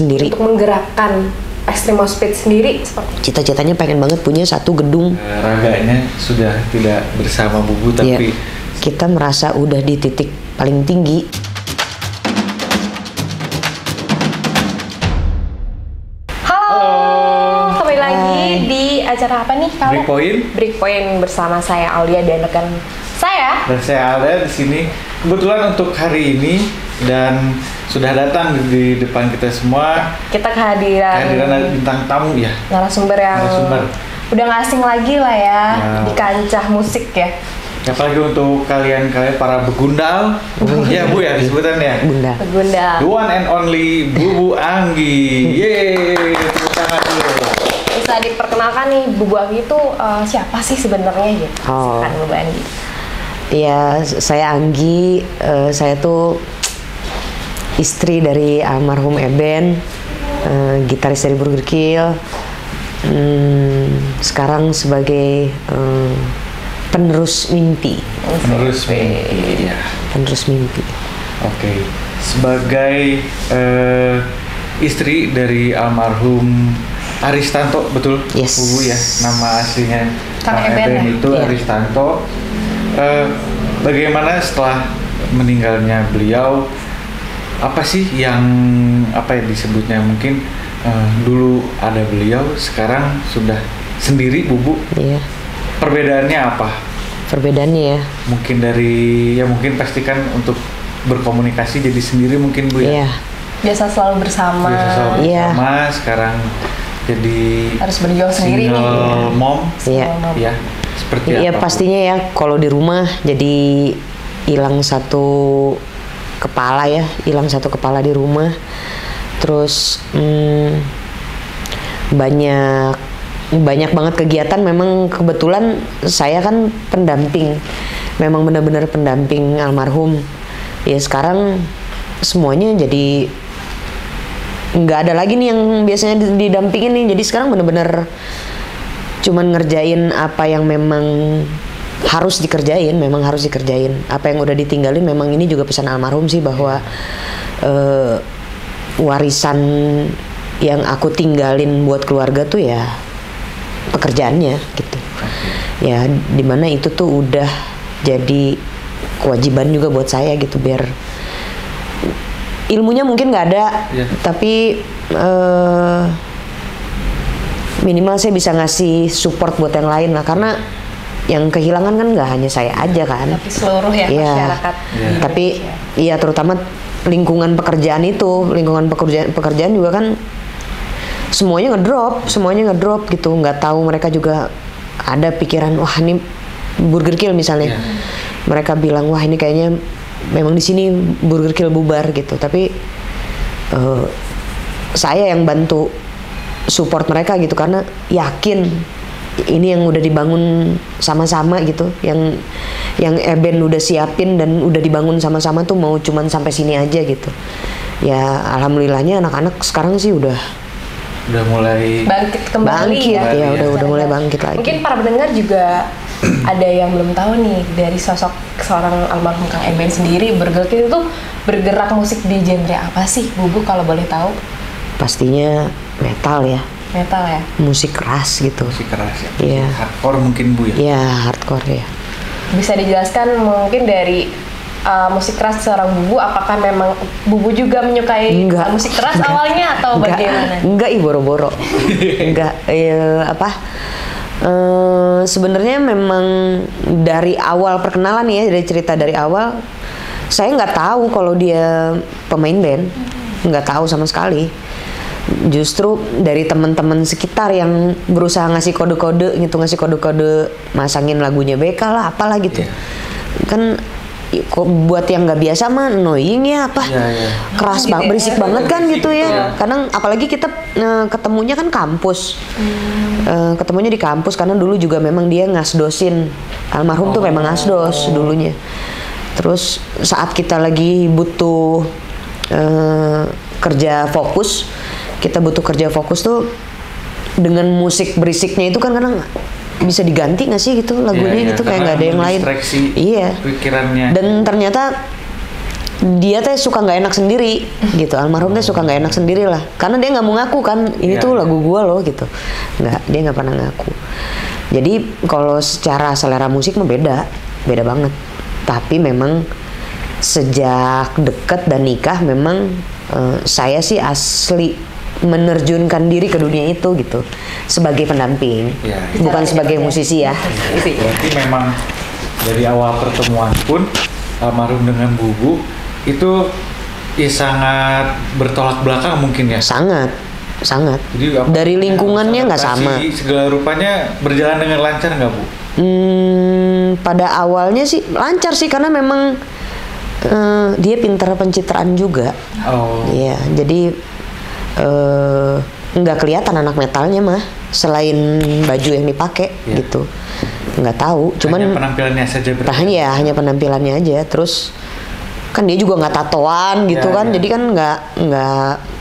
sendiri. Untuk menggerakkan Extreme Speed sendiri seperti Cita-citanya pengen banget punya satu gedung. Raganya sudah tidak bersama Bubu, tapi kita merasa udah di titik paling tinggi. Halo, kembali lagi di acara apa nih kamu? Breakpoint bersama saya Aulia dan rekan saya. Dan saya Alda di sini. Kebetulan untuk hari ini dan sudah datang di depan kita semua. Kita kehadiran bintang tamu ya. Narasumber yang udah nggak asing lagi lah ya di kancah musik ya. Apalagi untuk kalian para begundal, ya Bu ya disebutannya. Begundal. The one and only Bubu Anggi. Yeay, tepuk tangan dulu. Bisa diperkenalkan nih Bubu Anggi itu siapa sih sebenarnya gitu? Silakan Bubu Anggi. Ya, saya Anggi. Saya tuh istri dari almarhum Eben, gitaris dari Burger Kill. Sekarang sebagai penerus mimpi. Penerus mimpi, ya. Penerus mimpi. Oke. Sebagai istri dari almarhum Aristanto, betul? Yes. Bubu ya, nama aslinya Kang Eben ya? itu Aristanto. Bagaimana setelah meninggalnya beliau, apa sih yang disebutnya mungkin dulu ada beliau, sekarang sudah sendiri Bubu? Iya. Perbedaannya apa? Perbedaannya ya? Mungkin mungkin pastikan untuk berkomunikasi jadi sendiri mungkin Bu ya? Iya. Biasa selalu bersama. Sekarang jadi harus berjuang sendiri nih. Mom. Iya. Ya. Seperti iya, apa? pastinya ya kalau di rumah jadi hilang satu kepala di rumah. Terus banyak banget kegiatan. Memang kebetulan saya kan pendamping, memang benar-benar pendamping almarhum. Ya sekarang semuanya jadi nggak ada lagi nih yang biasanya didampingin nih. Jadi sekarang benar-benar cuman ngerjain apa yang memang harus dikerjain. Apa yang udah ditinggalin, memang ini juga pesan almarhum sih, bahwa warisan yang aku tinggalin buat keluarga tuh ya pekerjaannya gitu. Ya dimana itu tuh udah jadi kewajiban juga buat saya gitu, biar ilmunya mungkin nggak ada, tapi minimal saya bisa ngasih support buat yang lain lah, karena yang kehilangan kan nggak hanya saya aja kan, tapi seluruh masyarakat. Tapi ya terutama lingkungan pekerjaan pekerjaan juga kan semuanya ngedrop gitu. Nggak tahu, mereka juga ada pikiran, wah ini Burger Kill misalnya, mereka bilang wah ini kayaknya memang di sini Burger Kill bubar gitu, tapi saya yang bantu support mereka gitu, karena yakin ini yang udah dibangun sama-sama gitu, yang Eben udah siapin dan udah dibangun sama-sama tuh mau cuman sampai sini aja gitu. Ya alhamdulillahnya anak-anak sekarang sih udah mulai bangkit kembali udah mulai bangkit lagi. Mungkin para pendengar juga ada yang belum tahu nih, dari sosok seorang almarhum Kang Eben sendiri, Burger Kill itu bergerak musik di genre apa sih Bubu kalau boleh tahu? Pastinya metal ya, musik keras gitu. Musik keras ya. Iya. Hardcore mungkin Bu ya? Iya, hardcore ya. Bisa dijelaskan mungkin dari musik keras seorang Bubu, apakah memang Bubu juga menyukai musik keras awalnya atau bagaimana? Enggak, boro-boro. Enggak, sebenarnya memang dari awal perkenalan ya, dari cerita dari awal, saya nggak tahu kalau dia pemain band, nggak tahu sama sekali. Justru dari teman-teman sekitar yang berusaha ngasih kode-kode masangin lagunya BK lah, apalah gitu. Kan buat yang nggak biasa mah annoying ya, keras banget, berisik banget kan gitu ya. Kadang apalagi kita ketemunya kan kampus, ketemunya di kampus, karena dulu juga memang dia ngasdosin, almarhum tuh memang ngasdos dulunya. Terus saat kita lagi butuh kerja fokus tuh dengan musik berisiknya itu kan kadang bisa diganti nggak sih gitu lagunya gitu, kayak nggak ada yang lain. Iya. Pikirannya. Dan ternyata dia teh suka nggak enak sendiri gitu, almarhum teh suka nggak enak sendiri lah, karena dia nggak mau ngaku kan ini tuh lagu gua loh gitu, dia nggak pernah ngaku. Jadi kalau secara selera musik mah beda banget, tapi memang sejak deket dan nikah memang saya sih asli menerjunkan diri ke dunia itu gitu sebagai pendamping, bukan sebagai musisi ya. Berarti memang dari awal pertemuan pun almarhum dengan Bubu itu ya sangat bertolak belakang mungkin ya. Sangat. Jadi dari lingkungannya nggak sama. Segala rupanya berjalan dengan lancar nggak, Bu? Pada awalnya sih lancar sih, karena memang dia pintar pencitraan juga. Iya, jadi nggak kelihatan anak metalnya mah, selain baju yang dipakai gitu. Nggak tahu, cuman hanya penampilannya saja. Hanya penampilannya aja. Terus kan dia juga nggak tatoan gitu kan, jadi kan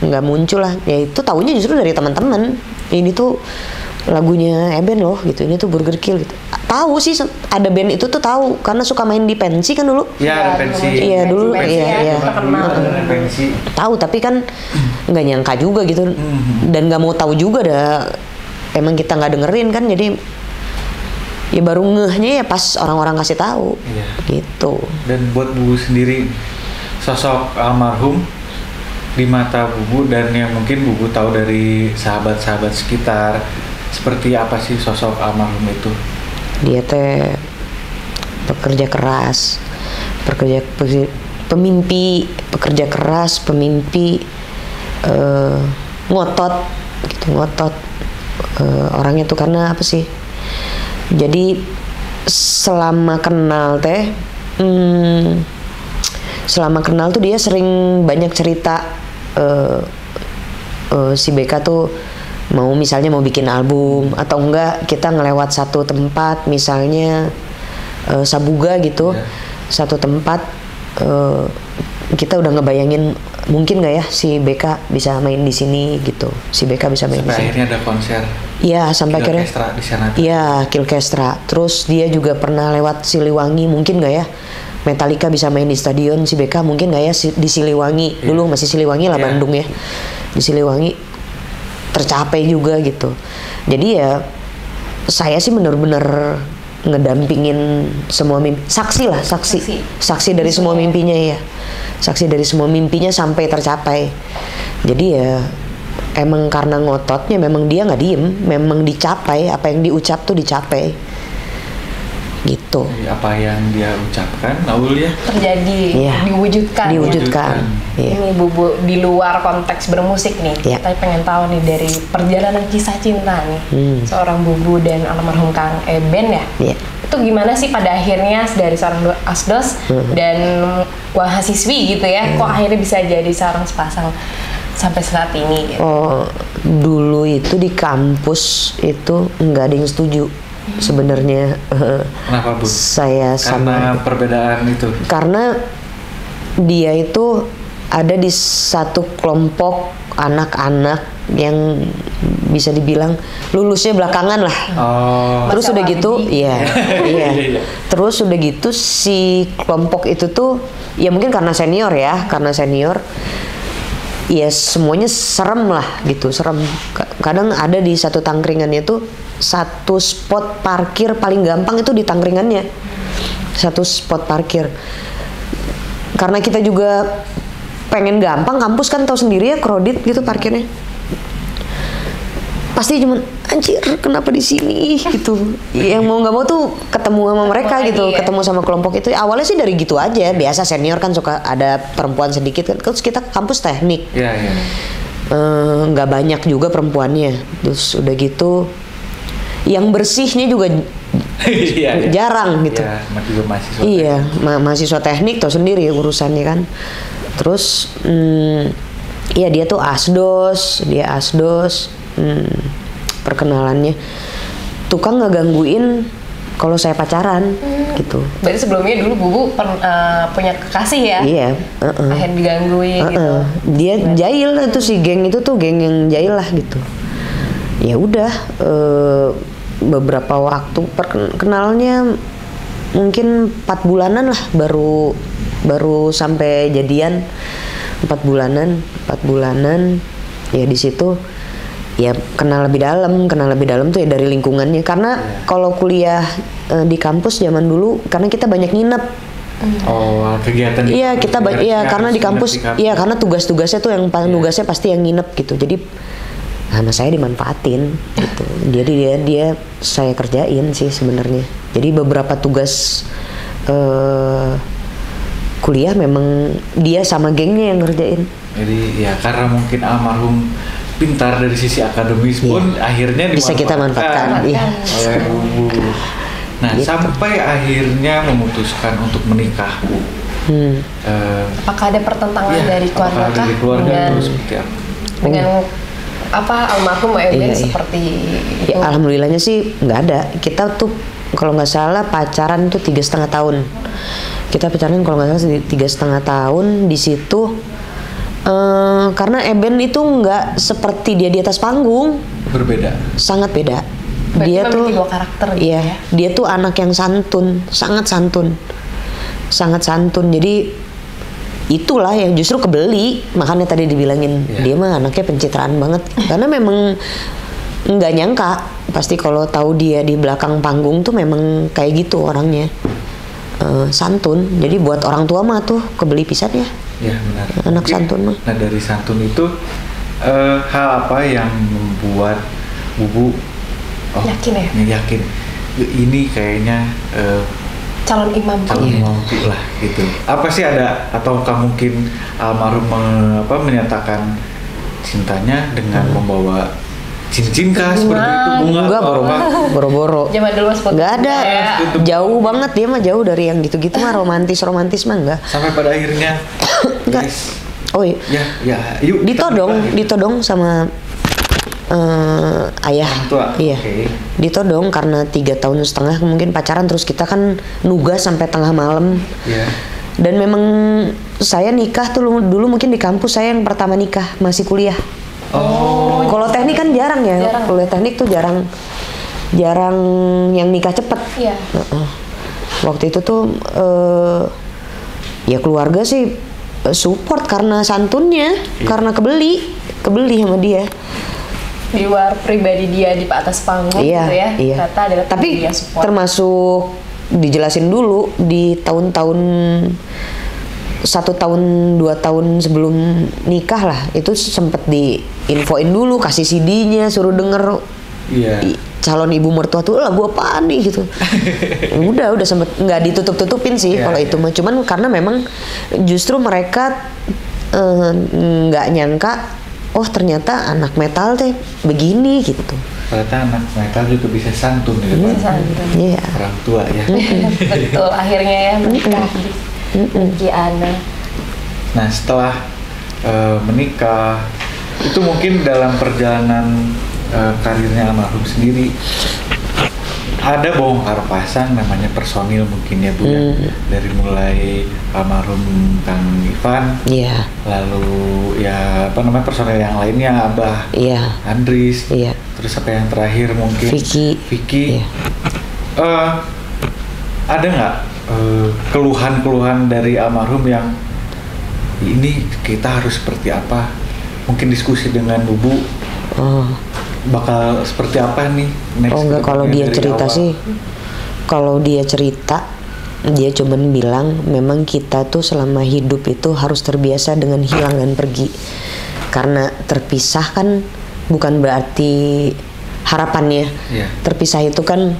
nggak muncul lah. Ya itu taunya justru dari teman-teman. Ini tuh lagunya Eben loh gitu, ini tuh Burger Kill gitu. Tahu sih ada band itu tuh tahu karena suka main di pensi kan dulu. Iya, pensi. Iya dulu, iya. Pensi. Tahu tapi kan nggak nyangka juga gitu, dan nggak mau tahu juga dah. Emang kita nggak dengerin kan, jadi ya baru ngehnya ya pas orang-orang kasih tahu, gitu. Dan buat Bubu sendiri, sosok almarhum di mata Bubu dan yang mungkin Bubu tahu dari sahabat-sahabat sekitar, seperti apa sih sosok almarhum itu? Dia teh pekerja keras, pemimpi, pekerja keras, pemimpi, ngotot, gitu, ngotot. Orangnya tuh karena apa sih? Jadi selama kenal tuh dia sering banyak cerita. Si Beka tuh misalnya mau bikin album atau enggak, kita ngelewat satu tempat misalnya Sabuga gitu, satu tempat kita udah ngebayangin mungkin nggak ya si Beka bisa main di sini gitu, si Beka bisa main di sini. Sampai akhirnya ada konser. Iya, sampai akhirnya. Di sana. Iya, Kilkestra. Terus dia juga pernah lewat Siliwangi, mungkin nggak ya Metallica bisa main di stadion si Beka, mungkin nggak ya di Siliwangi. Dulu masih Siliwangi lah, Bandung ya. Di Siliwangi tercapai juga gitu. Jadi ya saya sih benar-benar ngedampingin semua mimpi, saksi dari semua mimpinya ya, saksi dari semua mimpinya sampai tercapai. Jadi ya emang karena ngototnya, memang dia nggak diem, memang dicapai, apa yang diucap tuh dicapai gitu. Apa yang dia ucapkan lalu ya terjadi, diwujudkan. Iya. Ini Bubu di luar konteks bermusik nih, kita pengen tahu nih dari perjalanan kisah cinta nih seorang Bubu dan almarhum Kang Eben ya. Itu gimana sih pada akhirnya dari seorang asdos dan mahasiswi gitu ya, kok akhirnya bisa jadi seorang sepasang sampai saat ini gitu. Dulu itu di kampus itu nggak ada yang setuju sebenarnya. Kenapa, Bu? Karena perbedaan itu. Karena dia itu ada di satu kelompok anak-anak yang bisa dibilang lulusnya belakangan lah. Terus udah gitu, iya. Terus udah gitu si kelompok itu tuh ya mungkin karena senior ya, ya semuanya serem lah gitu, serem. Kadang ada di satu tangkringannya tuh satu spot parkir paling gampang itu di tangkringannya, satu spot parkir. Karena kita juga pengen gampang, kampus kan tahu sendiri ya crowded gitu parkirnya. Pasti cuman anjir kenapa di sini gitu. Yang mau nggak mau tuh ketemu sama mereka gitu, ketemu sama kelompok itu. Awalnya sih dari gitu aja, biasa senior kan suka ada perempuan sedikit kan. Terus kita kampus teknik, nggak banyak juga perempuannya. Terus udah gitu, yang bersihnya juga jarang gitu. Iya, mahasiswa teknik tau sendiri urusannya kan. Terus iya dia tuh asdos, perkenalannya tukang ngegangguin kalau saya pacaran gitu. Berarti sebelumnya dulu Bubu punya kekasih ya? Iya. Akhirnya digangguin gitu. Dia jahil itu, si geng itu tuh geng yang jahil lah gitu. Ya udah beberapa waktu perkenalnya mungkin 4 bulanan lah baru baru sampai jadian 4 bulanan ya di situ ya kenal lebih dalam tuh ya dari lingkungannya, karena kalau kuliah di kampus zaman dulu karena kita banyak nginep. Oh, kegiatan iya kita karena di kampus iya karena tugas-tugasnya tuh yang paling tugasnya pasti yang nginep gitu, jadi sama saya dimanfaatin gitu. Jadi dia saya kerjain sih sebenarnya. Jadi beberapa tugas kuliah memang dia sama gengnya yang ngerjain. Jadi ya karena mungkin almarhum pintar dari sisi akademis pun akhirnya bisa kita manfaatkan oleh Bubu. Nah gitu. Sampai akhirnya memutuskan untuk menikah. Apakah ada pertentangan dari keluarga kah? Dengan apa almarhum Eben seperti itu? Ya, alhamdulillahnya sih nggak ada. Kita tuh kalau nggak salah pacaran tuh 3,5 tahun. Kita pacaran kalau nggak salah 3,5 tahun di situ. Karena Eben itu nggak seperti dia di atas panggung. Berbeda. Sangat beda. Berarti dia tuh dua karakter gitu ya. Dia tuh anak yang santun, sangat santun. Jadi itulah yang justru kebeli, makanya tadi dibilangin dia mah anaknya pencitraan banget. Karena memang nggak nyangka, pasti kalau tahu dia di belakang panggung tuh memang kayak gitu orangnya. Santun. Jadi buat orang tua mah tuh kebeli pisan ya. Ya benar. Anak santun mah. Nah dari santun itu hal apa yang membuat Bubu yakin ini kayaknya calon imam lah gitu. Apa sih ada ataukah mungkin almarhum menyatakan cintanya dengan membawa cincin kah seperti itu, bunga? Enggak, boro-boro. Zaman dulu nggak ada. Jauh banget dia mah, jauh dari yang gitu-gitu mah, romantis mah enggak. Sampai pada akhirnya enggak. Oh iya. Ya, yuk. Ditodong sama ayah. Tua. Iya. Okay. Ditodong karena 3,5 tahun mungkin pacaran, terus kita kan nugas sampai tengah malam. Iya. Dan memang saya nikah tuh dulu mungkin di kampus saya yang pertama nikah, masih kuliah. Oh. Kalau teknik kan jarang ya. Kuliah teknik tuh jarang yang nikah cepet. Iya. Waktu itu tuh ya keluarga sih support karena santunnya, karena kebeli sama dia. Di luar pribadi dia di atas panggung gitu ya. Iya. Kata adalah tapi dia support. Termasuk dijelasin dulu di tahun-tahun 1 tahun 2 tahun sebelum nikah lah, itu sempet diinfoin dulu, kasih CD-nya, suruh denger. Calon ibu mertua tuh lagu apaan nih gitu. udah sempet nggak ditutup-tutupin sih kalau itu mah, cuman karena memang justru mereka nggak nyangka, oh ternyata anak metal teh begini gitu. Ternyata anak metal juga bisa santun ya, Iya. Orang tua ya. Betul, akhirnya ya menikah. Ana. Nah setelah menikah itu mungkin dalam perjalanan karirnya almarhum sendiri ada bongkar pasang namanya personil mungkin ya Bu ya, dari mulai almarhum Kang Ivan, lalu ya personil yang lainnya Abah, Andris, terus apa yang terakhir mungkin Vicky. Ada nggak keluhan-keluhan dari almarhum yang ini kita harus seperti apa? Mungkin diskusi dengan Bubu. Bakal seperti apa nih next? Oh enggak, kalau dia cerita awal sih, kalau dia cerita dia cuman bilang memang kita tuh selama hidup itu harus terbiasa dengan hilang dan pergi. Karena terpisah kan bukan berarti harapannya. Terpisah itu kan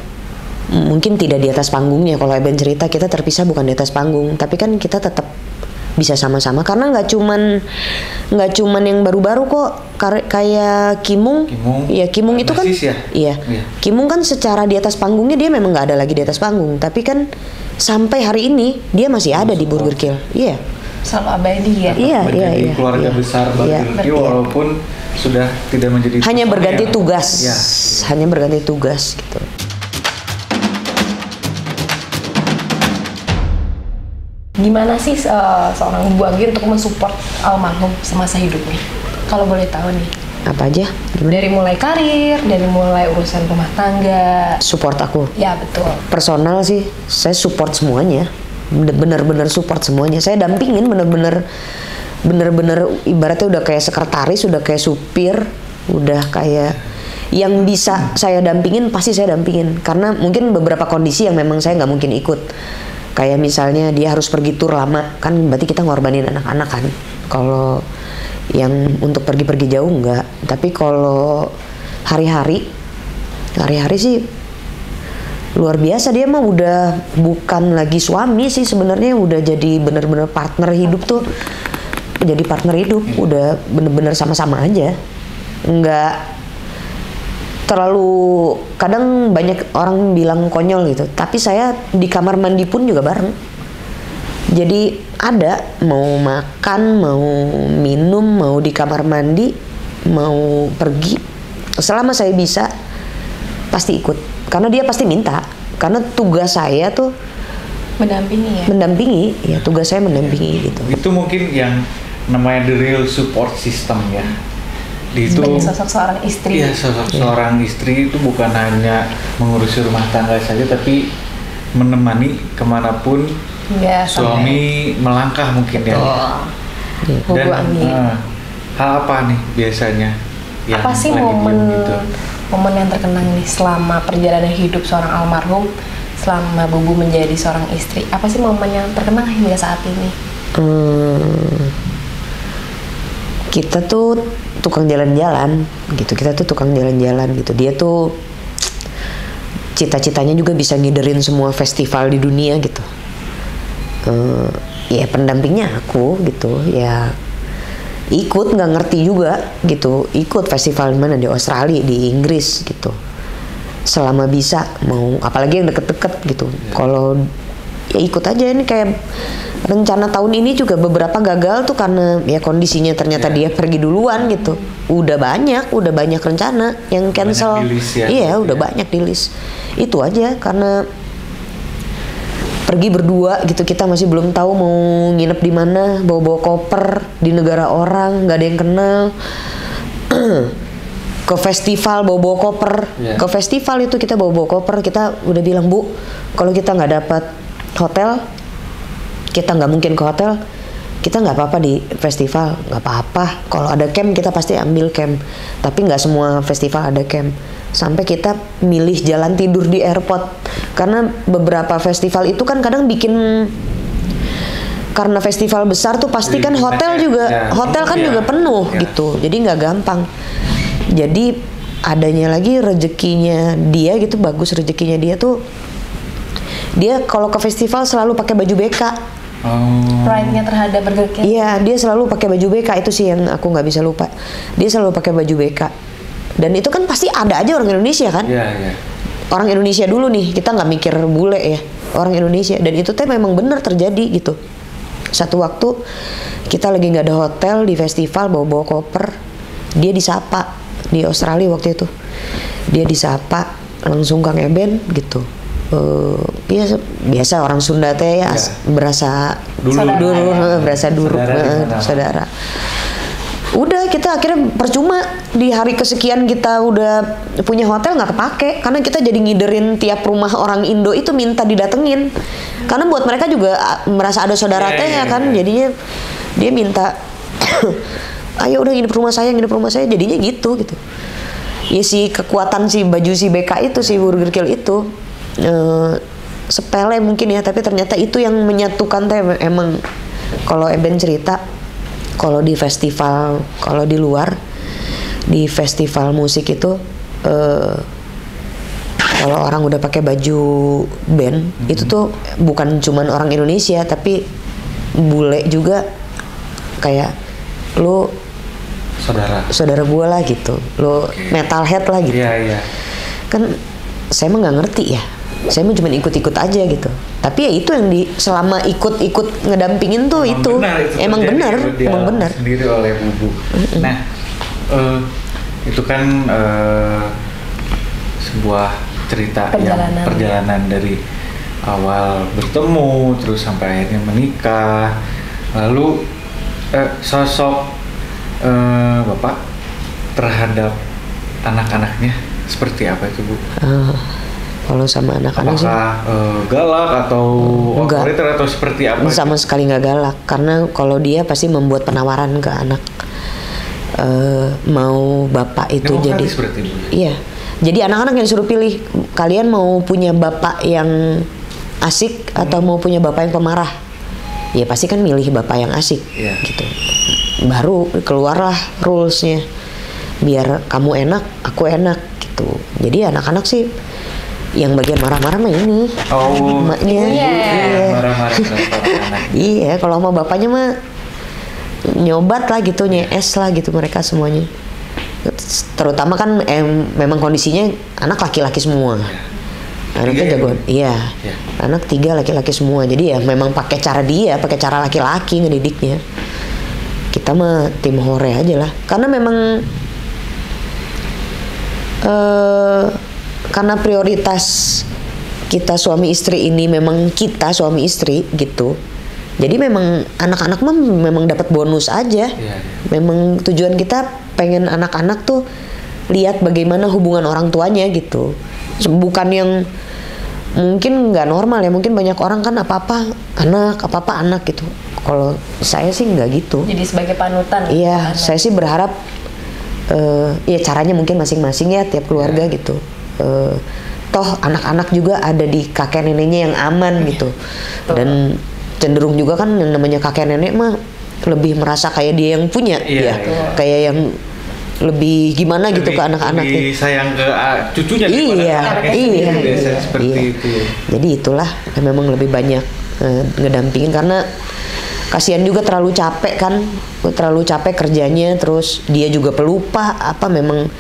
mungkin tidak di atas panggungnya. Kalau Eben cerita kita terpisah bukan di atas panggung, tapi kan kita tetap bisa sama-sama, karena nggak cuman yang baru-baru kok, kayak Kimung itu kan Kimung kan secara di atas panggungnya dia memang nggak ada lagi di atas panggung, tapi kan sampai hari ini dia masih ada di Burger Kill. Selalu abadi ya. Menjadi keluarga besar Burger Kill walaupun sudah tidak menjadi hanya berganti tugas. Hanya berganti tugas gitu. Gimana sih seorang Ibu Agi untuk mensupport almarhum semasa hidupnya? Kalau boleh tahu nih. Apa aja? Gimana? Dari mulai karir, dari mulai urusan rumah tangga. Support aku? Ya betul. Personal sih, saya support semuanya. bener-bener support semuanya. Saya dampingin bener-bener ibaratnya udah kayak sekretaris, udah kayak supir, udah kayak yang bisa saya dampingin pasti saya dampingin, karena mungkin beberapa kondisi yang memang saya nggak mungkin ikut, kayak misalnya dia harus pergi tur lama, kan berarti kita ngorbanin anak-anak kan. Kalau yang untuk pergi-pergi jauh enggak, tapi kalau hari-hari sih luar biasa. Dia mah udah bukan lagi suami sih sebenarnya, udah jadi bener-bener partner hidup tuh, jadi partner hidup, udah bener-bener sama-sama aja. Enggak terlalu, kadang banyak orang bilang konyol gitu, tapi saya di kamar mandi pun juga bareng. Jadi ada, mau makan, mau minum, mau di kamar mandi, mau pergi, selama saya bisa pasti ikut, karena dia pasti minta, karena tugas saya tuh mendampingi ya, tugas saya mendampingi gitu. Itu mungkin yang namanya the real support system ya. Itu sebagai sosok seorang istri. Iya, sosok seorang istri itu bukan hanya mengurusi rumah tangga saja, tapi menemani kemanapun suami melangkah mungkin ya. Dan hal apa nih biasanya? Apa sih momen yang terkenang nih selama perjalanan hidup seorang almarhum, selama Bubu menjadi seorang istri? Apa sih momen yang terkenang hingga saat ini? Kita tuh tukang jalan-jalan gitu, gitu. Dia tuh cita-citanya juga bisa ngiderin semua festival di dunia gitu. Ya pendampingnya aku gitu ya, ikut nggak ngerti juga gitu, ikut festival mana di Australia, di Inggris gitu, selama bisa, mau apalagi yang deket-deket gitu. Kalau ya ikut aja. Ini kayak rencana tahun ini juga beberapa gagal tuh karena ya kondisinya ternyata dia pergi duluan gitu. Udah banyak rencana yang cancel. Iya, udah banyak di list. Itu aja karena pergi berdua gitu, kita masih belum tahu mau nginep di mana, bawa koper di negara orang, nggak ada yang kenal. Ke festival bawa koper, ke festival itu kita bawa koper, kita udah bilang, Bu, kalau kita nggak dapat hotel, kita nggak mungkin ke hotel, kita nggak apa-apa di festival, nggak apa-apa. Kalau ada camp kita pasti ambil camp, tapi nggak semua festival ada camp. Sampai kita milih jalan tidur di airport, karena beberapa festival itu kan kadang bikin, karena festival besar tuh pasti kan hotel juga, hotel kan juga penuh gitu, jadi nggak gampang. Jadi adanya lagi rezekinya dia gitu, bagus rezekinya dia tuh, dia kalau ke festival selalu pakai baju BK. Pride-nya terhadap Burger King. Iya, dia selalu pakai baju BK, itu sih yang aku nggak bisa lupa. Dia selalu pakai baju BK. Dan itu kan pasti ada aja orang Indonesia kan? Iya. Orang Indonesia dulu nih, kita nggak mikir bule ya, orang Indonesia. Dan itu teh memang benar terjadi gitu. Satu waktu kita lagi nggak ada hotel di festival, bawa koper, dia disapa di Australia waktu itu. Dia disapa langsung Kang Eben gitu. Biasa orang Sunda teh ya, berasa saudara. Udah, kita akhirnya percuma, di hari kesekian kita udah punya hotel nggak kepake, karena kita jadi ngiderin tiap rumah orang Indo itu minta didatengin, karena buat mereka juga merasa ada saudara teh ya kan. Jadinya dia minta ayo udah nginep rumah saya, jadinya gitu. Ya si kekuatan si baju si BK itu, si Burger Kill itu sepele mungkin ya, tapi ternyata itu yang menyatukan teh. Emang kalau Eben cerita, kalau di festival, kalau di luar, di festival musik itu kalau orang udah pakai baju band, itu tuh bukan cuman orang Indonesia, tapi bule juga, kayak lu saudara gue lah gitu, lu metalhead lah gitu. Iya. Kan saya mah nggak ngerti ya, saya mah cuma ikut-ikut aja gitu. Tapi ya itu yang selama ikut ngedampingin tuh emang benar sendiri oleh Bubu. Nah, itu kan sebuah cerita perjalanan dari awal bertemu terus sampai akhirnya menikah. Lalu sosok Bapak terhadap anak-anaknya seperti apa itu, Bu? Kalau sama anak-anak sih galak atau otoriter atau seperti apa? Sama sekali nggak galak, karena kalau dia pasti membuat penawaran ke anak, mau bapak itu jadi iya, jadi anak-anak yang disuruh pilih, kalian mau punya bapak yang asik atau mau punya bapak yang pemarah, ya pasti kan milih bapak yang asik gitu. Baru keluarlah rulesnya, biar kamu enak aku enak gitu. Jadi anak-anak sih yang bagian marah-marah mah ini emaknya. Marah-marah iya, kalau sama bapaknya mah nyobat lah gitu, nyes lah gitu mereka semuanya. Terutama kan memang kondisinya anak laki-laki semua. Anaknya jagoan, anak 3 laki-laki semua. Jadi ya memang pakai cara laki-laki ngedidiknya. Kita mah tim hore aja lah, karena memang karena prioritas kita suami istri ini memang kita suami istri gitu. Jadi memang anak-anak mah memang dapat bonus aja. Memang tujuan kita pengen anak-anak tuh lihat bagaimana hubungan orang tuanya gitu. Bukan yang mungkin nggak normal ya, mungkin banyak orang kan apa-apa anak gitu. Kalau saya sih nggak gitu. Jadi sebagai panutan. Iya, saya sih berharap ya caranya mungkin masing-masing ya tiap keluarga gitu. Toh anak-anak juga ada di kakek neneknya yang aman gitu. Dan cenderung juga kan yang namanya kakek nenek mah lebih merasa kayak dia yang punya, kayak yang lebih gimana gitu ke anak-anak. Lebih sayang ke cucunya seperti itu. Jadi itulah memang lebih banyak ngedampingin, karena kasihan juga terlalu capek kerjanya, terus dia juga pelupa memang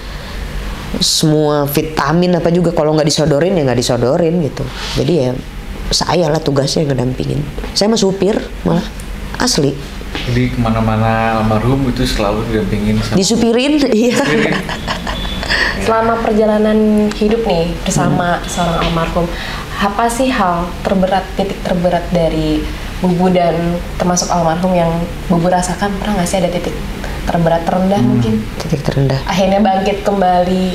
semua vitamin apa juga kalau nggak disodorin ya nggak disodorin gitu. Jadi ya saya lah tugasnya ngedampingin. Saya mah supir malah asli. Jadi kemana-mana almarhum itu selalu didampingin sama disupirin. Iya. Selama perjalanan hidup nih bersama seorang almarhum, apa sih titik terberat dari Bubu dan termasuk almarhum yang Bubu rasakan? Pernah nggak sih ada titik terberat, terendah mungkin? Titik terendah. Akhirnya bangkit kembali.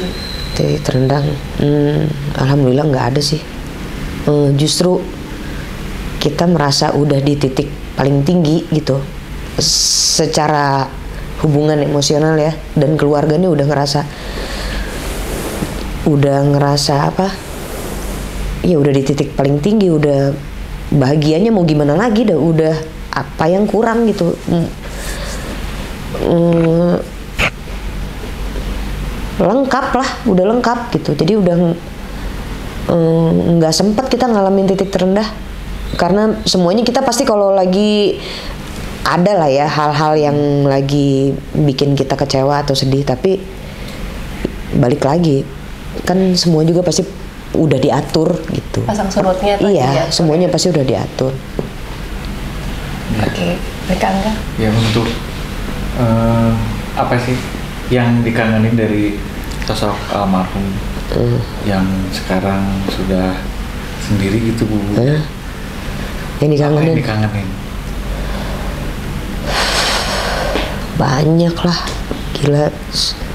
Titik terendah, alhamdulillah nggak ada sih. Justru kita merasa udah di titik paling tinggi gitu. Secara hubungan emosional ya, dan keluarganya udah ngerasa apa? Ya udah di titik paling tinggi, udah bahagianya mau gimana lagi, udah apa yang kurang gitu. Lengkap lah, udah lengkap gitu. Jadi udah nggak sempat kita ngalamin titik terendah, karena semuanya kita pasti kalau lagi ada lah ya hal-hal yang lagi bikin kita kecewa atau sedih, tapi balik lagi kan semua juga pasti udah diatur gitu. Pasang surutnya tuh. Iya, semuanya pasti udah diatur. Oke, mereka enggak? Ya untuk apa sih yang dikangenin dari sosok almarhum yang sekarang sudah sendiri gitu Bu? Yang dikangenin? Apa yang dikangenin? Banyak lah, gila,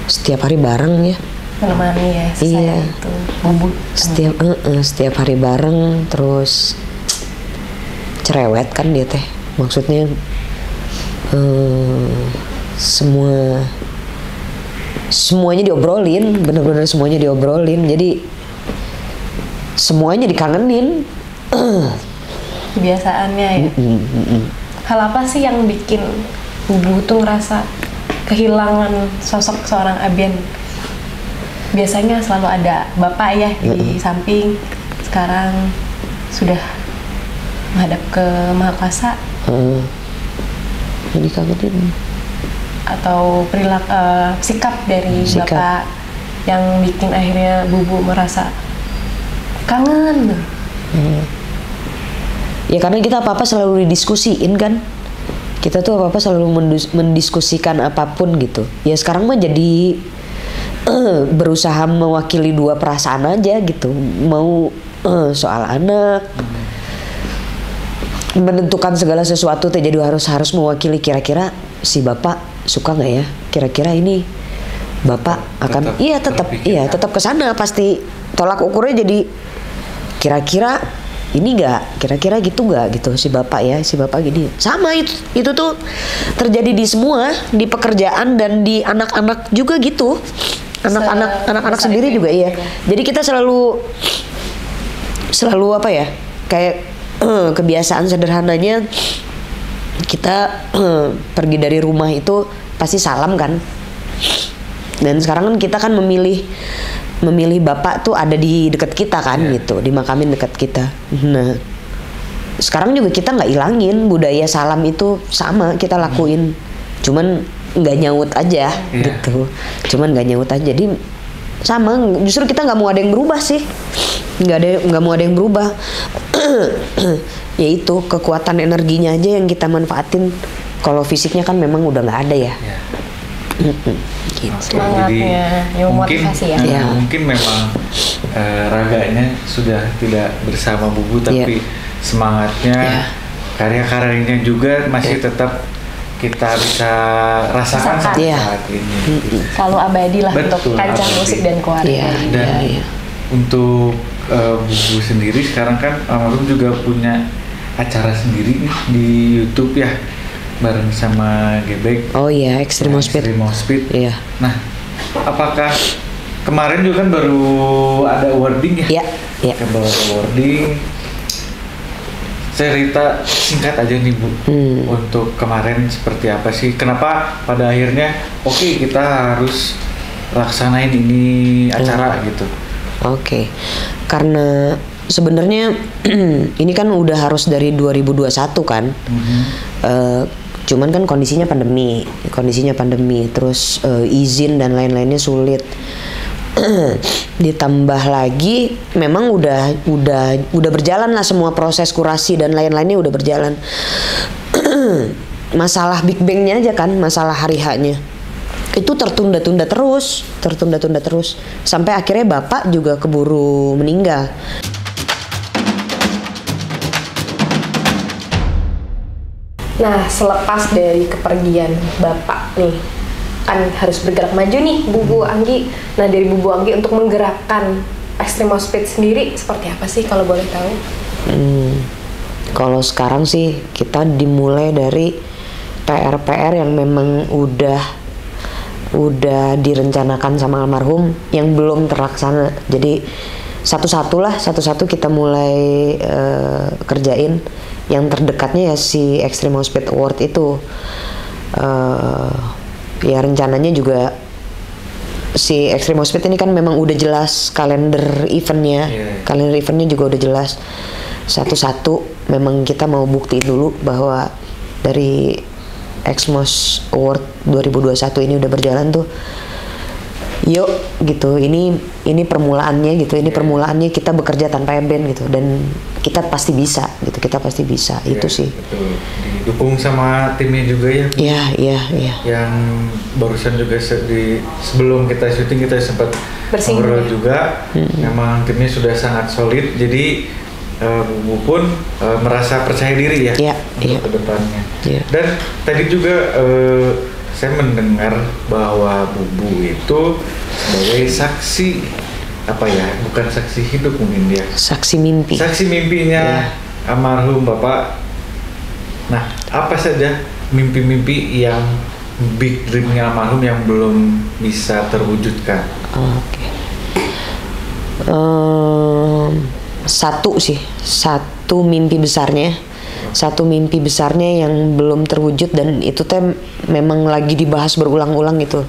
setiap hari bareng ya. Menemani ya, iya. Itu Bubu. Setiap hari bareng, terus cerewet kan dia teh, maksudnya semuanya diobrolin, bener-bener semuanya diobrolin, jadi semuanya dikangenin. Kebiasaannya ya. Hal apa sih yang bikin Bubu tuh ngerasa kehilangan sosok seorang Aben? Biasanya selalu ada bapak ya di samping, sekarang sudah menghadap ke Maha Kuasa. Jadi kangenin. Atau sikap dari bapak yang bikin akhirnya Bubu merasa kangen. Ya karena kita apa-apa selalu didiskusiin kan. Kita tuh apa-apa selalu mendiskusikan apapun gitu. Ya sekarang mah jadi berusaha mewakili dua perasaan aja gitu. Mau soal anak, menentukan segala sesuatu tuh jadi harus mewakili, kira-kira si bapak suka nggak ya? Kira-kira ini bapak akan tetap kesana pasti. Tolak ukurnya jadi kira-kira ini nggak, kira-kira gitu nggak gitu si bapak gini. Sama itu tuh terjadi di semua, di pekerjaan dan di anak-anak juga gitu. Anak-anak sendiri juga ya. Jadi kita selalu apa ya, kayak kebiasaan sederhananya kita pergi dari rumah itu pasti salam kan. Dan sekarang kan kita kan memilih bapak tuh ada di dekat kita kan gitu, dimakamin dekat kita. Nah, sekarang juga kita nggak ilangin budaya salam itu, sama kita lakuin, cuman nggak nyaut aja gitu, cuman nggak nyaut aja. Jadi sama, justru kita nggak mau ada yang berubah sih, nggak mau ada yang berubah. Yaitu kekuatan energinya aja yang kita manfaatin. Kalau fisiknya kan memang udah nggak ada ya. Gitu. Semangatnya, yang motivasi ya. Mungkin memang raganya sudah tidak bersama Bubu, tapi semangatnya, karya-karyanya juga masih tetap kita bisa rasakan saat ini. Selalu abadi lah. Betul, untuk kancah musik dan keluarga. Dan untuk Bubu sendiri sekarang kan almarhum juga punya acara sendiri nih di YouTube ya, bareng sama Gebek. Oh iya, Extreme Speed. Iya. Nah, apakah kemarin juga kan baru ada awarding ya? Iya. Baru awarding. Cerita singkat aja nih Bu, untuk kemarin seperti apa sih? Kenapa pada akhirnya kita harus laksanain ini acara gitu? Karena sebenarnya ini kan udah harus dari 2021 kan. Cuman kan kondisinya pandemi, terus izin dan lain-lainnya sulit. Ditambah lagi memang udah berjalan lah semua proses kurasi dan lain-lainnya udah berjalan. Masalah Big Bang-nya aja kan, masalah hari H-nya itu tertunda-tunda terus sampai akhirnya bapak juga keburu meninggal. Nah, selepas dari kepergian bapak nih, kan harus bergerak maju nih Bubu Anggi. Nah, dari Bubu Anggi untuk menggerakkan Extreme Speed sendiri seperti apa sih kalau boleh tahu? Kalau sekarang sih kita dimulai dari PR yang memang udah direncanakan sama almarhum yang belum terlaksana. Jadi satu-satu kita mulai kerjain. Yang terdekatnya ya si Extreme Speed Award itu. Ya rencananya juga si Extreme Speed ini kan memang udah jelas kalender eventnya. Kalender eventnya juga udah jelas. Satu-satu memang kita mau buktiin dulu bahwa dari Exmos Award 2021 ini udah berjalan tuh. Yuk gitu, ini permulaannya gitu, permulaannya kita bekerja tanpa band gitu, dan kita pasti bisa gitu, itu sih. Betul. Didukung sama timnya juga ya. Iya. Yang barusan juga sebelum kita syuting kita sempat ngobrol juga, memang timnya sudah sangat solid, jadi Bubu pun merasa percaya diri ya untuk kedepannya. Dan tadi juga saya mendengar bahwa Bubu itu sebagai saksi bukan saksi hidup mungkin dia. Saksi mimpinya almarhum Bapak. Nah, apa saja mimpi-mimpi yang big dreamnya almarhum yang belum bisa terwujudkan? Satu mimpi besarnya yang belum terwujud, dan itu memang lagi dibahas berulang-ulang gitu.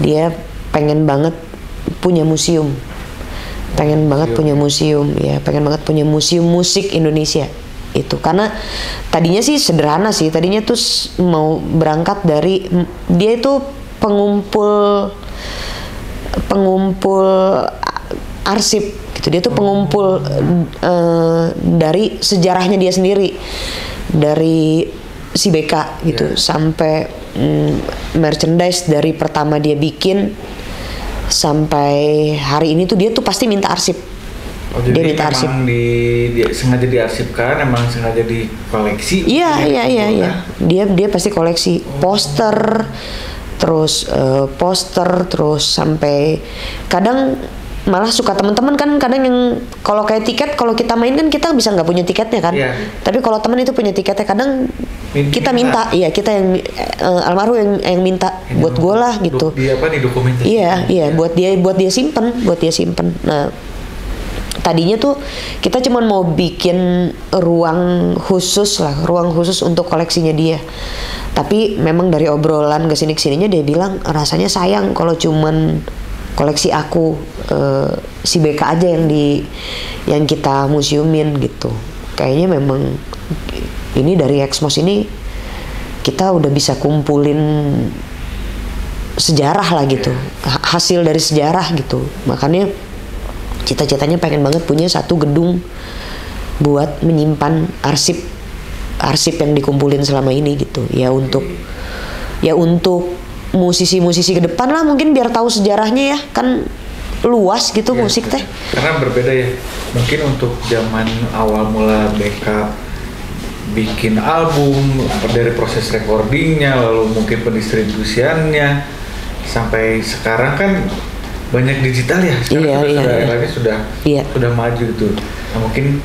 Dia pengen banget punya museum, pengen banget punya museum musik Indonesia itu. Karena tadinya sih sederhana sih, tadinya tuh mau berangkat dari dia itu pengumpul arsip gitu. Dia tuh pengumpul dari sejarahnya dia sendiri, dari si BK gitu, sampai merchandise dari pertama dia bikin sampai hari ini tuh dia tuh pasti minta arsip. Jadi dia minta arsip. Dia sengaja diarsipkan, emang sengaja dikoleksi. Iya. Dia pasti koleksi poster, terus sampai kadang malah suka teman-teman kan kadang yang kalau kayak tiket, kalau kita main kan kita bisa nggak punya tiketnya kan, tapi kalau teman itu punya tiketnya kadang kita minta, iya kita yang almarhum yang minta buat gue lah gitu. Dia apa didokumentasi? Iya buat dia simpen. Nah tadinya tuh kita cuma mau bikin ruang khusus untuk koleksinya dia. Tapi memang dari obrolan kesininya dia bilang rasanya sayang kalau cuman koleksi aku si BK aja yang kita museumin gitu. Kayaknya memang ini dari Exmos ini kita udah bisa kumpulin sejarah lah gitu, hasil dari sejarah gitu. Makanya cita-citanya pengen banget punya satu gedung buat menyimpan arsip yang dikumpulin selama ini gitu. Ya untuk musisi-musisi ke depan lah mungkin biar tahu sejarahnya ya, kan luas gitu musik teh. Karena berbeda ya. Mungkin untuk zaman awal mula BK bikin album, dari proses recordingnya, lalu mungkin pendistribusiannya, sampai sekarang kan banyak digital ya. Sekarang sudah maju gitu. Nah mungkin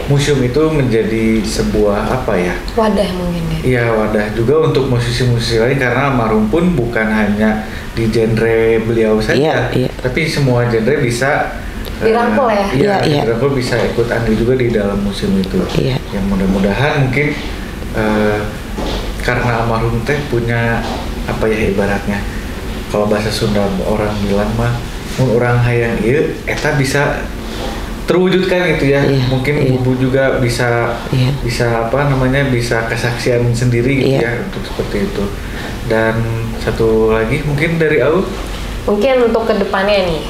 museum itu menjadi sebuah wadah mungkin ya. Iya, wadah juga untuk musisi-musisi lain, karena almarhum pun bukan hanya di genre beliau saja, tapi semua genre bisa dirangkul ya. Dirangkul, bisa ikut andil juga di dalam museum itu. Yang mudah-mudahan mungkin karena almarhum teh punya ibaratnya kalau bahasa Sunda orang bilang mah orang hayang ieu eta bisa terwujudkan gitu ya. Mungkin Bubu juga bisa bisa kesaksian sendiri gitu ya untuk seperti itu. Dan satu lagi mungkin dari Au, mungkin untuk kedepannya nih,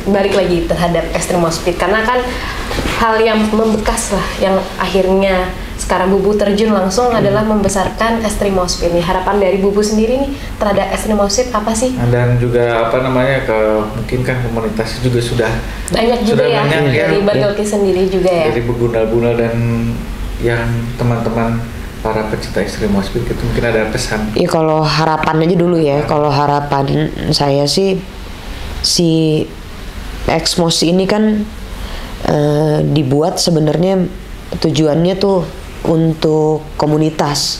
balik lagi terhadap Extremo Speed, karena kan hal yang membekas lah yang akhirnya sekarang Bubu terjun langsung adalah membesarkan Extremo Speed nih. Harapan dari Bubu sendiri nih terhadap Extremo Speed apa sih? Dan juga mungkin kan komunitas juga sudah banyak juga ya, dari Bartolki sendiri juga ya. Dari Begundal-Gundal dan yang teman-teman para pecinta Extremo Speed itu mungkin ada pesan. Iya, kalau harapan aja dulu ya. Kalau harapan saya sih si Exmos ini kan dibuat sebenarnya tujuannya tuh untuk komunitas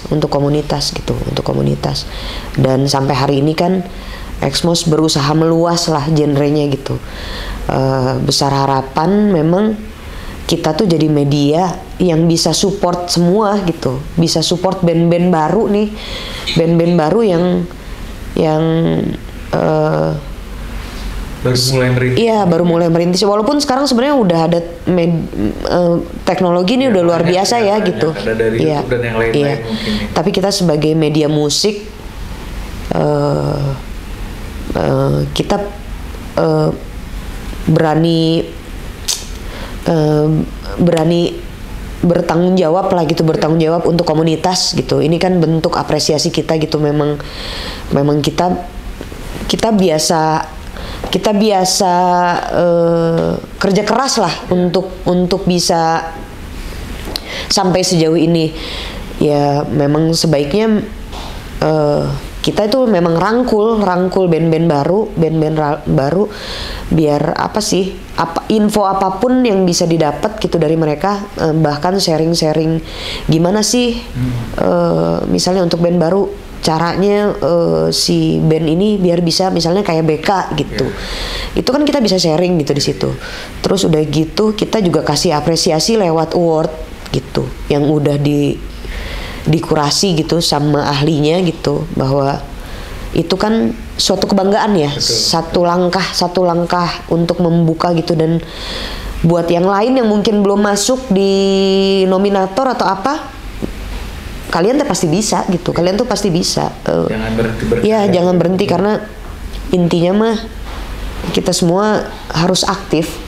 gitu, untuk komunitas. Dan sampai hari ini kan Exmos berusaha meluas lah genrenya gitu. Besar harapan memang kita tuh jadi media yang bisa support semua gitu, bisa support band-band baru nih, band-band baru yang baru mulai merintis. Walaupun sekarang sebenarnya udah ada teknologi ini udah luar biasa ya gitu. Ada dari YouTube dan yang lain-lain mungkin. Tapi kita sebagai media musik kita berani bertanggung jawab lah gitu, bertanggung jawab untuk komunitas gitu. Ini kan bentuk apresiasi kita gitu. Memang kita biasa kerja keras lah untuk bisa sampai sejauh ini. Ya memang sebaiknya kita itu memang rangkul band-band baru biar info apapun yang bisa didapat gitu dari mereka, bahkan sharing gimana sih misalnya untuk band baru caranya si band ini biar bisa misalnya kayak BK gitu. Itu kan kita bisa sharing gitu di situ. Terus udah gitu kita juga kasih apresiasi lewat award gitu yang udah dikurasi gitu sama ahlinya gitu, bahwa itu kan suatu kebanggaan ya. Betul. Satu langkah untuk membuka gitu. Dan buat yang lain yang mungkin belum masuk di nominator atau apa, kalian tuh pasti bisa gitu. Kalian tuh pasti bisa. Jangan berhenti. Ya, jangan berhenti, karena intinya mah kita semua harus aktif.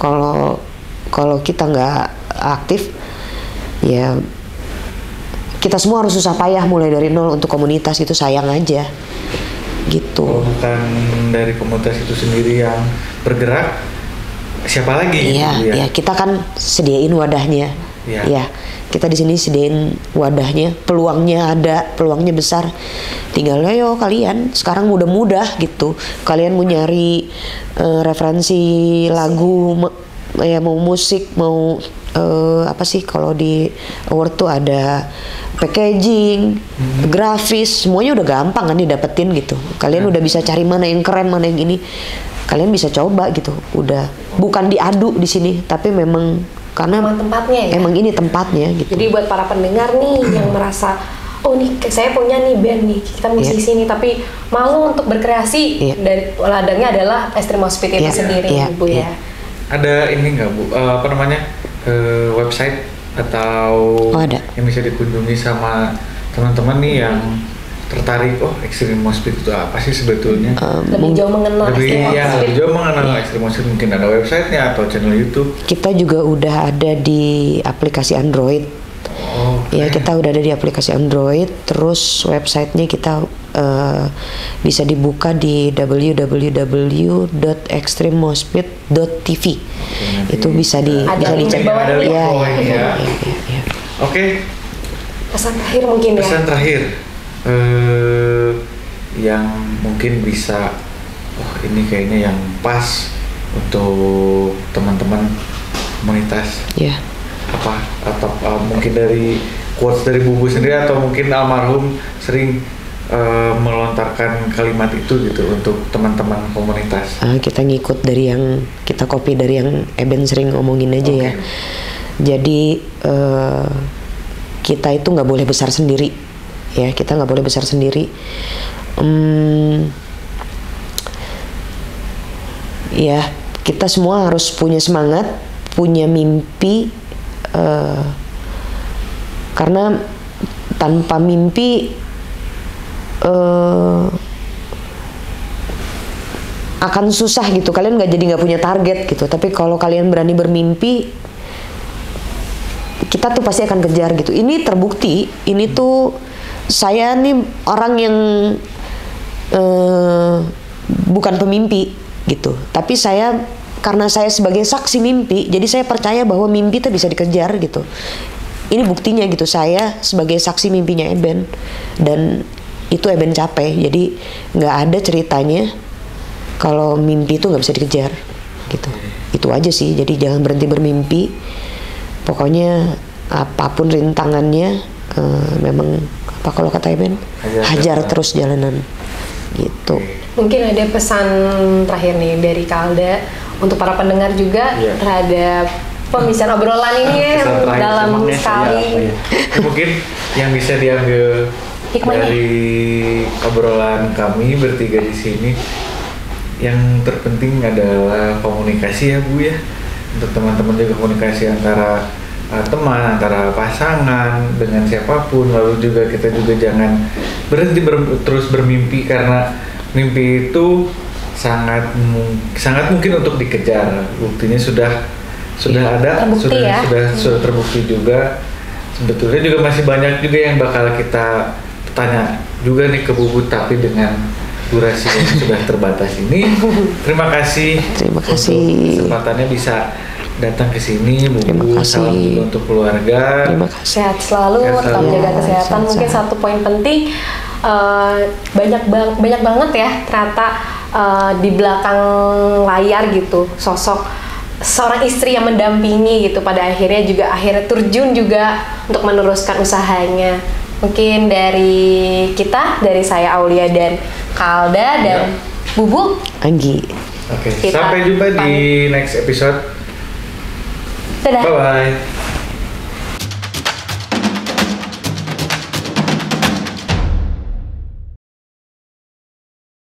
Kalau kita nggak aktif, ya kita semua harus susah payah mulai dari nol untuk komunitas. Itu sayang aja gitu. Kalau bukan dari komunitas itu sendiri yang bergerak, siapa lagi? Iya, kita kan sediain wadahnya. Ya, Kita di sini sediain wadahnya, peluangnya ada, peluangnya besar. Tinggal ayo kalian sekarang mudah-mudah gitu. Kalian mau nyari referensi lagu, ya mau musik, mau apa sih kalau di award tuh ada packaging, grafis, semuanya udah gampang kan didapetin gitu. Kalian udah bisa cari mana yang keren, mana yang ini. Kalian bisa coba gitu. Udah bukan diadu di sini, tapi memang karena emang tempatnya ya? Emang ini tempatnya gitu. Jadi buat para pendengar nih yang merasa oh nih saya punya nih band nih, kita musisi nih tapi malu untuk berkreasi, dari ladangnya adalah Extreme Mosh Pit itu sendiri Bu ya. Ada ini nggak Bu, apa namanya, website atau ada yang bisa dikunjungi sama teman-teman nih yang tertarik, oh Extreme Mosh Pit itu apa sih sebetulnya? Lebih jauh mengenal lebih jauh mengenal Extreme Mosh Pit, mungkin ada websitenya atau channel YouTube. Kita juga udah ada di aplikasi Android. Ya kita udah ada di aplikasi Android. Terus websitenya kita bisa dibuka di www.extrememoshpit.tv. Itu bisa dicek. Ya. Oke. Pesan terakhir mungkin ya. Pesan terakhir. Yang mungkin bisa, ini kayaknya yang pas untuk teman-teman komunitas. Apa atau mungkin dari quotes dari Bubu sendiri atau mungkin almarhum sering melontarkan kalimat itu gitu untuk teman-teman komunitas. Kita ngikut dari yang kita copy dari yang Eben sering ngomongin aja ya. Jadi kita itu nggak boleh besar sendiri. Ya, kita nggak boleh besar sendiri. Ya, kita semua harus punya semangat, punya mimpi, karena tanpa mimpi akan susah gitu. Kalian nggak punya target gitu. Tapi kalau kalian berani bermimpi, kita tuh pasti akan kejar gitu. Ini terbukti. Ini tuh saya nih orang yang bukan pemimpi gitu, tapi karena saya sebagai saksi mimpi, jadi saya percaya bahwa mimpi itu bisa dikejar gitu. Ini buktinya gitu, saya sebagai saksi mimpinya Eben, dan itu Eben capai. Jadi nggak ada ceritanya kalau mimpi itu nggak bisa dikejar gitu. Itu aja sih. Jadi jangan berhenti bermimpi. Pokoknya apapun rintangannya, memang apa kalau kata Eben, hajar terus jalanan gitu. Mungkin ada pesan terakhir nih dari Kalda untuk para pendengar juga terhadap pembicaraan obrolan ini yang dalam sekali. Mungkin yang bisa diambil dari obrolan kami bertiga di sini, yang terpenting adalah komunikasi ya Bu ya. Untuk teman-teman juga komunikasi antara teman, antara pasangan, dengan siapapun. Lalu juga kita juga jangan berhenti terus bermimpi, karena mimpi itu sangat mungkin untuk dikejar. Buktinya sudah ada, sudah terbukti juga. Sebetulnya juga masih banyak juga yang bakal kita tanya juga nih ke Bubu, tapi dengan durasi yang sudah terbatas ini. Terima kasih untuk kesempatannya bisa datang ke sini, Bu. Salam juga untuk keluarga. Terima kasih. Sehat selalu, tetap jaga kesehatan. Mungkin satu poin penting, banyak banget ya ternyata di belakang layar gitu sosok seorang istri yang mendampingi gitu, pada akhirnya terjun juga untuk meneruskan usahanya. Mungkin dari kita, dari saya Aulia dan Kalda dan Bubu Anggi. Sampai jumpa di next episode. Dadah. Bye-bye.